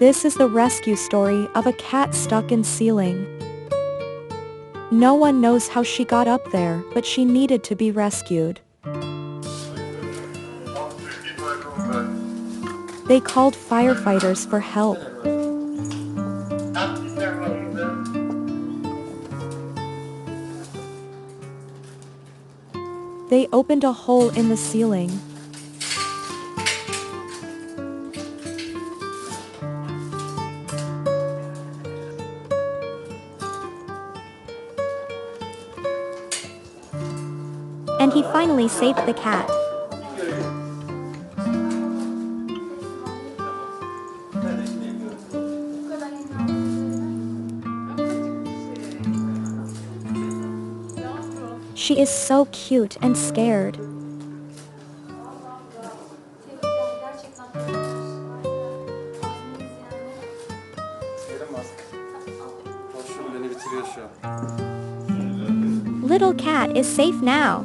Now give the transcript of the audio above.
This is the rescue story of a cat stuck in ceiling. No one knows how she got up there, but she needed to be rescued. They called firefighters for help. They opened a hole in the ceiling. And he finally saved the cat. She is so cute and scared. Little cat is safe now.